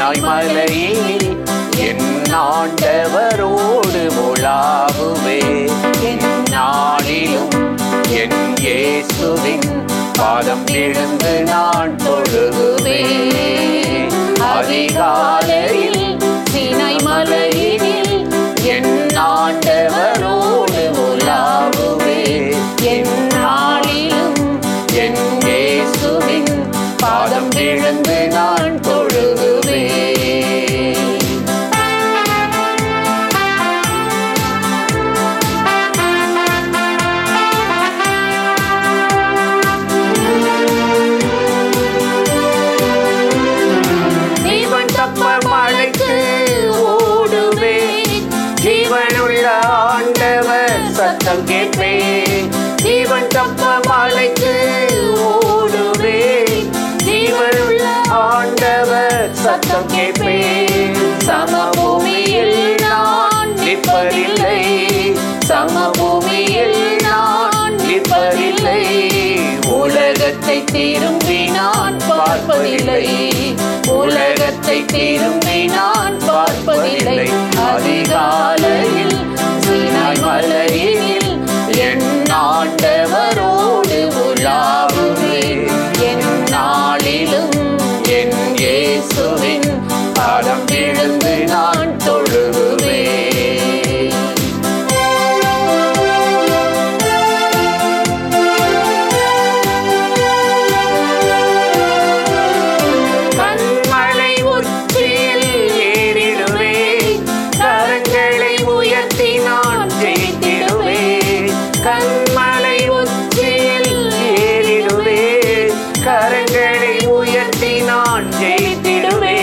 சீனாய் மலையில் என் ஆண்டவரோடு உலாவுவே. எந்நாளிலும் என் இயேசுவின் பாதம் விழுந்து நான் தொழுகுவே. அதிகாலையில் சீனாய் மலையில் என் ஆண்டவரோடு உலாவுவே. எந்நாளிலும் என் இயேசுவின் பாதம் விழுந்து நான் தொழுகுவே. ஜீவன் தப்ப மழைக்கு ஓடுவேன், ஜீவனுள்ள ஆண்டவர் சத்தம் கேட்பேன். ஜீவன் தப்ப மழைக்கு ஓடுவேன், ஜீவனுள்ள ஆண்டவர் சத்தம் கேட்பேன். சமபூமியில் நான் நிற்பதில்லை, சமபூமியில் நான் நிற்பதில்லை. உலகத்தை திரும்பி நான் பார்ப்பதில்லை, உலகத்தை திரும்பி நான் பார்ப்பதில்லை. அதிகாலையில் சீனாய் மலையில் என் ஆண்டவரோடு உலாவுவே. எந்நாளிலும் என் இயேசுவின் பாதம் விழுந்து நான் தொழுகுவே. கண்மலை உச்சியில் ஏறிடுவே, கரங்களை உயர்த்தி நான் ஜெயித்திடுவே. கண்மலை உச்சியில் ஏறிடுவே, கரங்களை உயர்த்தி நான் ஜெயித்திடுவே.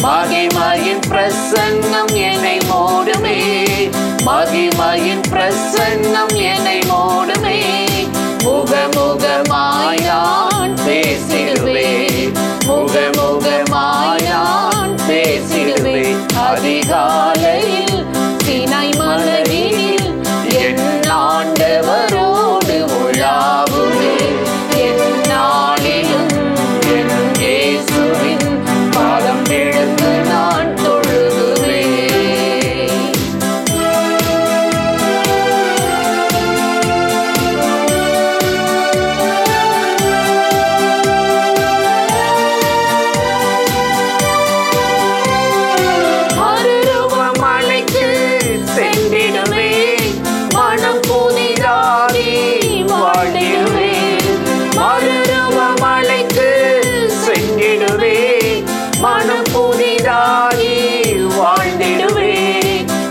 மகிமையின் பிரசன்னம் என்னை மூடுமே, மகிமையின் பிரசன்னம் என்னை மூடுமே. முகமுகமாய் நான் பேசிடுவே, முகமுகமாய் நான் பேசிடுவே. அதிகாலையில் சீனாய் மலையில் என் ஆண்டவரோடு உலாவுவே. எந்நாளிலும் என் இயேசுவின் பாதம் விழுந்து நான் தொழுகுவே. மறுரூப மலைக்கு சென்றிடுவே, மனம் புதிதாகி வாழ்ந்திடுவே. மறுரூப மலைக்கு சென்றிடுவே, மனம் புதிதாகி வாழ்ந்திடுவே.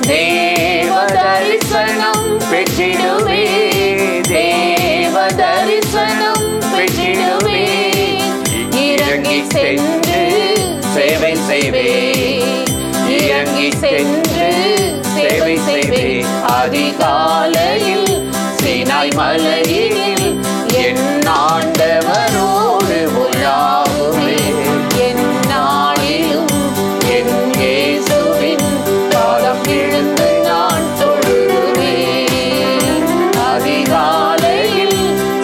தேவ தரிசனம் பெற்றிடுவே, தேவ தரிசனம் பெற்றிடுவே. இறங்கி சென்று சேவை செய்வே, இறங்கி சென்று சேவை செய்வே. அதிகாலையில் சீனாய் மலையில் என் ஆண்டவரோடு உலாவுவே. எந்நாளிலும் என் இயேசுவின் பாதம் விழுந்து நான் தொழுகுவே. அதிகாலையில்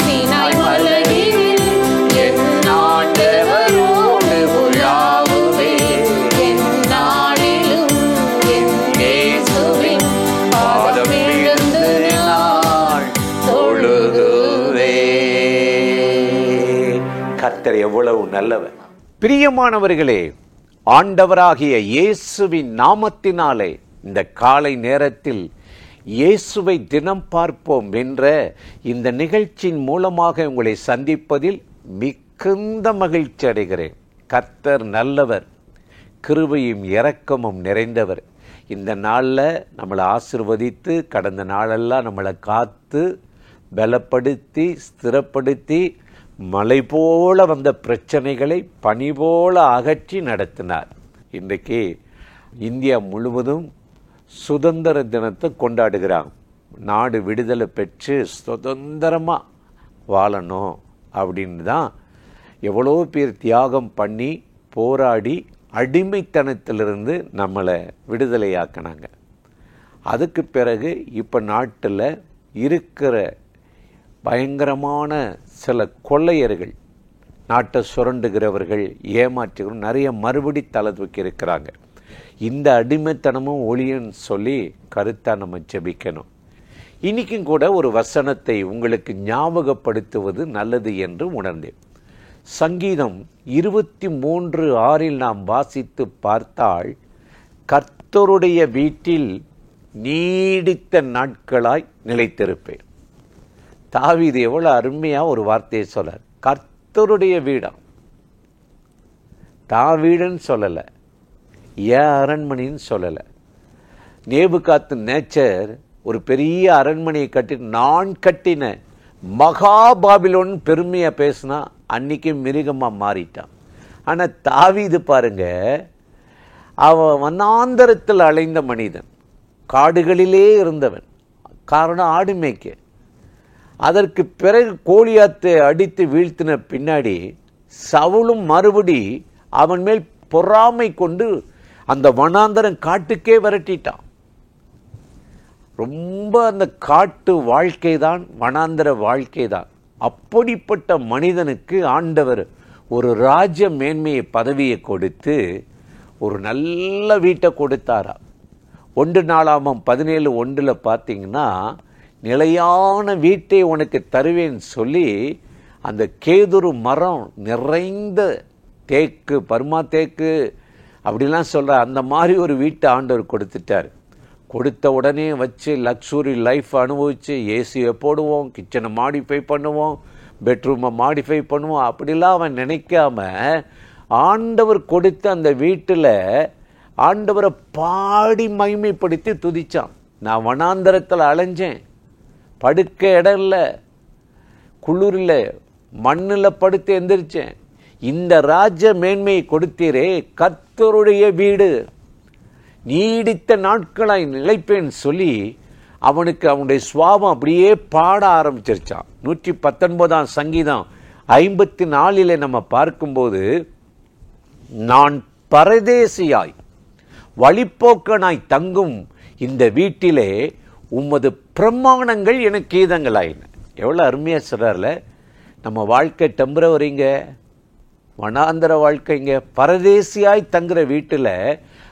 சீனாய் மலையில் என் ஆண்டவரோடு உலாவுவே. எந்நாளிலும் என் இயேசுவின் பாதம் விழுந்து நான் தொழுகுவே. கர்த்தர் எவ்வளவு நல்லவர்! பிரியமானவர்களே, ஆண்டவராகிய இயேசுவின் நாமத்தினாலே இந்த காலை நேரத்தில் இயேசுவை தினம் பார்ப்போம் என்ற இந்த நிகழ்ச்சியின் மூலமாக உங்களை சந்திப்பதில் மிகுந்த மகிழ்ச்சி அடைகிறேன். கர்த்தர் நல்லவர், கிருபையும் இரக்கமும் நிறைந்தவர். இந்த நாளில் நம்மளை ஆசீர்வதித்து கடந்த நாளெல்லாம் நம்மளை காத்து பலப்படுத்தி ஸ்திரப்படுத்தி மலை போல வந்த பிரச்சனைகளை பனி போல அகற்றி நடத்தினார். இன்றைக்கு இந்தியா முழுவதும் சுதந்திர தினத்தை கொண்டாடுகிறாங்க. நாடு விடுதலை பெற்று சுதந்திரமாக வாழணும் அப்படின்னு தான் எவ்வளோ பேர் தியாகம் பண்ணி போராடி அடிமைத்தனத்திலிருந்து நம்மளை விடுதலையாக்கினாங்க. அதுக்கு பிறகு இப்போ நாட்டில் இருக்கிற பயங்கரமான சில கொள்ளையர்கள் நாட்டை சுரண்டுகிறவர்கள், ஏமாற்றுகிறவர்கள் நிறைய மறுபடி தலை தூக்கி இருக்கிறாங்க. இந்த அடிமைத்தனமும் ஒளியன்னு சொல்லி கருத்தாக நம்ம ஜெபிக்கணும். இன்றைக்கும் கூட ஒரு வசனத்தை உங்களுக்கு ஞாபகப்படுத்துவது நல்லது என்று உணர்ந்தேன். சங்கீதம் 23:6 நாம் வாசித்து பார்த்தால், கர்த்தருடைய வீட்டில் நீடித்த நாட்களாய் நிலைத்திருப்பேன். தாவீது எவ்வளவு அருமையா ஒரு வார்த்தையை சொல்றார். கர்த்தருடைய வீடாம். தாவீடுன்னு சொல்லல, ஏன் அரண்மனைன்னு சொல்லல. நேபுகாத்து நேச்சர் ஒரு பெரிய அரண்மனையை கட்டி, நான் கட்டின மகாபாபிலோன் பெருமையா பேசினா அன்னைக்கு மிருகமா மாறிட்டான். ஆனா தாவீது பாருங்க, அவன் வனாந்தரத்தில் அலைந்த மனிதன், காடுகளிலே இருந்தவன். காரணம் ஆடு மேய்க்க. அதற்கு பிறகு கோலியாத்தை அடித்து வீழ்த்தின பின்னாடி சவுலும் மறுபடி அவன் மேல் பொறாமை கொண்டு அந்த வனாந்தரம் காட்டுக்கே விரட்டிட்டான். ரொம்ப அந்த காட்டு வாழ்க்கை தான், வனாந்தர வாழ்க்கை தான். அப்படிப்பட்ட மனிதனுக்கு ஆண்டவர் ஒரு ராஜ மேன்மையை, பதவியை கொடுத்து ஒரு நல்ல வீட்டை கொடுத்தாரா. 1 நாளாகமம் 17:1 பார்த்தீங்கன்னா, நிலையான வீட்டை உனக்கு தருவேன்னு சொல்லி அந்த கேதுரு மரம் நிறைந்த தேக்கு, பர்மா தேக்கு அப்படிலாம் சொல்ற அந்த மாதிரி ஒரு வீட்டை ஆண்டவர் கொடுத்துட்டார். கொடுத்த உடனே வச்சு லக்ஸுரி லைஃப் அனுபவிச்சு, ஏசியை போடுவோம், கிச்சனை மாடிஃபை பண்ணுவோம், பெட்ரூமை மாடிஃபை பண்ணுவோம், அப்படிலாம் அவன் நினைக்காம ஆண்டவர் கொடுத்த அந்த வீட்டில் ஆண்டவரை பாடி மகிமைப்படுத்தி துதிச்சான். நான் வனாந்தரத்தில் அலைஞ்சேன், படுக்க இடம் இல்லை, குளிரில் மண்ணில் படுத்து எந்திரிச்சேன், இந்த ராஜ மேன்மையை கொடுத்தீரே, கர்த்தருடைய வீடு நீடித்த நாட்களாய் நிலைப்பேன்னு சொல்லி அவனுக்கு அவனுடைய சுவாபம் அப்படியே பாட ஆரம்பிச்சிருச்சான். 119 சங்கீதம் 54 நம்ம பார்க்கும்போது, நான் பரதேசியாய் வழிப்போக்கனாய் தங்கும் இந்த வீட்டிலே உமது பிரமாணங்கள் எனக்கு கீதங்களாயின. எவ்வளோ அருமையாக சொல்கிறார்ல. நம்ம வாழ்க்கை டெம்பரவரிங்க, வனாந்தர வாழ்க்கைங்க. பரதேசியாய் தங்குற வீட்டில்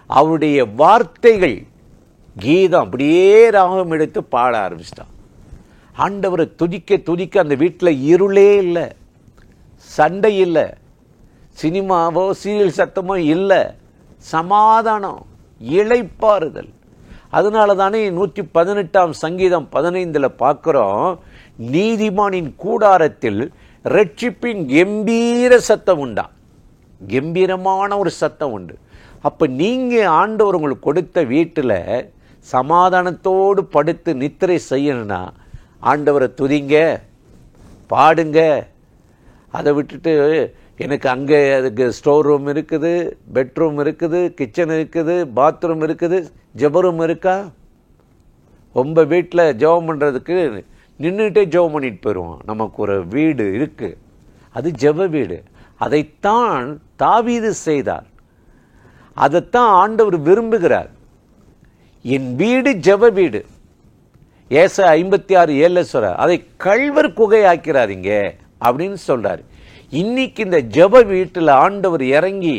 அவருடைய வார்த்தைகள் கீதம் அப்படியே ராகம் எடுத்து பாட ஆரம்பிச்சிட்டான். ஆண்டவரை துதிக்க துதிக்க அந்த வீட்டில் இருளே இல்லை, சண்டை இல்லை, சினிமாவோ சீரியல் சத்தமோ இல்லை, சமாதானம், இளைப்பாறுதல். அதனால தானே 118 சங்கீதம் 15 பார்க்கிறோம், நீதிமானின் கூடாரத்தில் ரட்சிப்பின் கம்பீர சத்தம் உண்டா. கம்பீரமான ஒரு சத்தம் உண்டு. அப்ப நீங்க ஆண்டவர் உங்களுக்கு கொடுத்த வீட்டில் சமாதானத்தோடு படுத்து நித்திரை செய்யணும்னா ஆண்டவரை துதிங்க, பாடுங்க. அதை விட்டுட்டு எனக்கு அங்கே அதுக்கு ஸ்டோர் ரூம் இருக்குது, பெட்ரூம் இருக்குது, கிச்சன் இருக்குது, பாத்ரூம் இருக்குது, ஜெபரூம் இருக்கா? ரொம்ப வீட்டில் ஜெபம் பண்ணுறதுக்கு நின்றுட்டே ஜெபம் பண்ணிட்டு போயிடுவோம். நமக்கு ஒரு வீடு இருக்கு, அது ஜெப வீடு. அதைத்தான் தாவீது செய்தார், அதைத்தான் ஆண்டவர் விரும்புகிறார். என் வீடு ஜெப வீடு. ஏசாயா 56:7 சொல்றார், அதை கள்வர் குகையாக்கிறாதீங்க அப்படின்னு சொல்றாரு. இன்னைக்கு இந்த ஜெப வீட்டில் ஆண்டவர் இறங்கி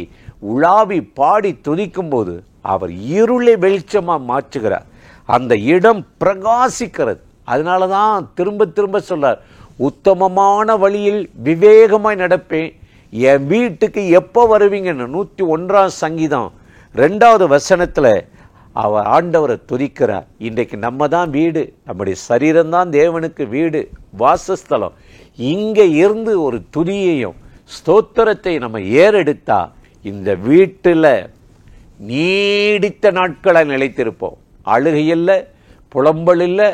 உலாவி பாடி துதிக்கும் போது அவர் இருளை வெளிச்சமா மாற்றுகிறார். அந்த இடம் பிரகாசிக்கிறது. அதனாலதான் திரும்ப திரும்ப சொல்றார், உத்தமமான வழியில் விவேகமாய் நடப்பேன், என் வீட்டுக்கு எப்போ வருவீங்கன்னு 101 சங்கீதம் 2வது வசனத்துல அவர் ஆண்டவரை துதிக்கிறார். இன்றைக்கு நம்ம தான் வீடு, நம்முடைய சரீரம்தான் தேவனுக்கு வீடு, வாசஸ்தலம். இங்க இருந்து ஒரு துதியையும் ஸ்தோத்திரத்தை நம்ம ஏறெடுத்தா இந்த வீட்டில் நீடித்த நாட்களை நிலைத்திருப்போம். அழுகை இல்லை, புலம்பல் இல்லை,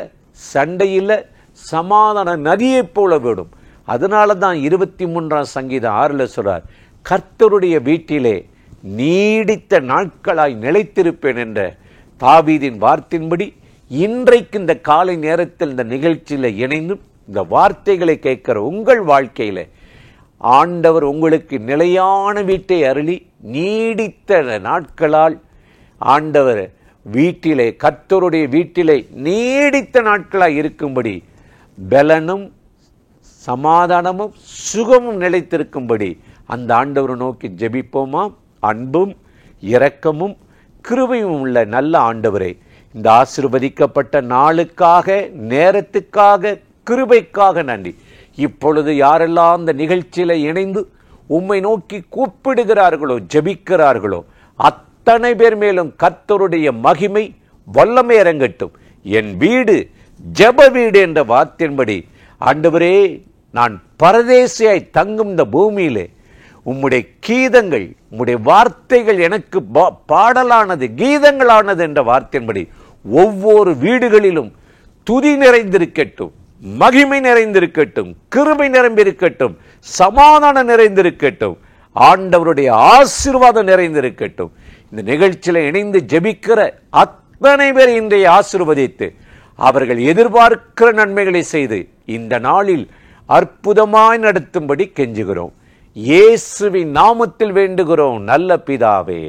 சண்டை இல்லை, சமாதான நதியை போல விடும். அதனால தான் 23 சங்கீதம் 6 சொல்றார், கர்த்தருடைய வீட்டிலே நீடித்த நாட்களாய் நிலைத்திருப்பேன் என்ற தாவீதின் வார்த்தையின்படி இன்றைக்கு இந்த காலை நேரத்தில் இந்த நிகழ்ச்சியில் இணைந்து இந்த வார்த்தைகளை கேட்கிற உங்கள் வாழ்க்கையில ஆண்டவர் உங்களுக்கு நிலையான வீட்டை அருளி நீடித்த நாட்களால் ஆண்டவர் வீட்டிலே, கர்த்தருடைய வீட்டிலே நீடித்த நாட்களாய் இருக்கும்படி பலனும் சமாதானமும் சுகமும் நிலைத்திருக்கும்படி அந்த ஆண்டவரை நோக்கி ஜெபிப்போமா? அன்பும் இரக்கமும் கிருபையும் உள்ள நல்ல ஆண்டவரே, இந்த ஆசீர்வதிக்கப்பட்ட நாளுக்காக, நேரத்துக்காக, கிருபைக்காக நன்றி. இப்பொழுது யாரெல்லாம் அந்த நிகழ்ச்சியில இணைந்து உம்மை நோக்கி கூப்பிடுகிறார்களோ, ஜெபிக்கிறார்களோ, அத்தனை பேர் மேலும் கர்த்தருடைய மகிமை வல்லமை இறங்கட்டும். என் வீடு ஜெப வீடு என்ற வார்த்தையின்படி ஆண்டவரே, நான் பரதேசியாய் தங்கும் இந்த பூமியிலே உம்முடைய கீதங்கள், உம்முடைய வார்த்தைகள் எனக்கு பாடலானது, கீதங்களானது என்ற வார்த்தையின்படி ஒவ்வொரு வீடுகளிலும் துதி நிறைந்திருக்கட்டும், மகிமை நிறைந்திருக்கட்டும், கிருபை நிரம்பியிருக்கட்டும், சமாதானம் நிறைந்திருக்கட்டும், ஆண்டவருடைய ஆசீர்வாதம் நிறைந்திருக்கட்டும். இந்த நிகழ்ச்சியில இணைந்து ஜெபிக்கிற அத்தனை பேர் இன்றைய ஆசீர்வதித்து அவர்கள் எதிர்பார்க்கிற நன்மைகளை செய்து இந்த நாளில் அற்புதமாய் நடத்தும்படி கெஞ்சுகிறோம். இயேசுவின் நாமத்தில் வேண்டுகிறோம் நல்ல பிதாவே,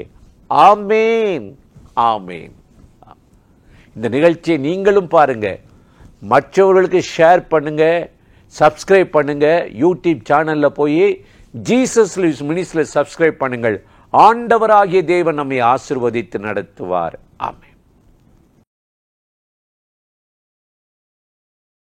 ஆமேன், ஆமேன். இந்த நிகழ்ச்சியை நீங்களும் பாருங்க, மற்றவர்களுக்கு ஷேர் பண்ணுங்க, சப்ஸ்கிரைப் பண்ணுங்க. யூடியூப் சேனல்ல போய் ஜீசஸ் லிவ்ஸ் மினிஸ்ட்ரியை சப்ஸ்கிரைப் பண்ணுங்கள். ஆண்டவராகிய தேவன் நம்மை ஆசீர்வதித்து நடத்துவார். ஆமென்.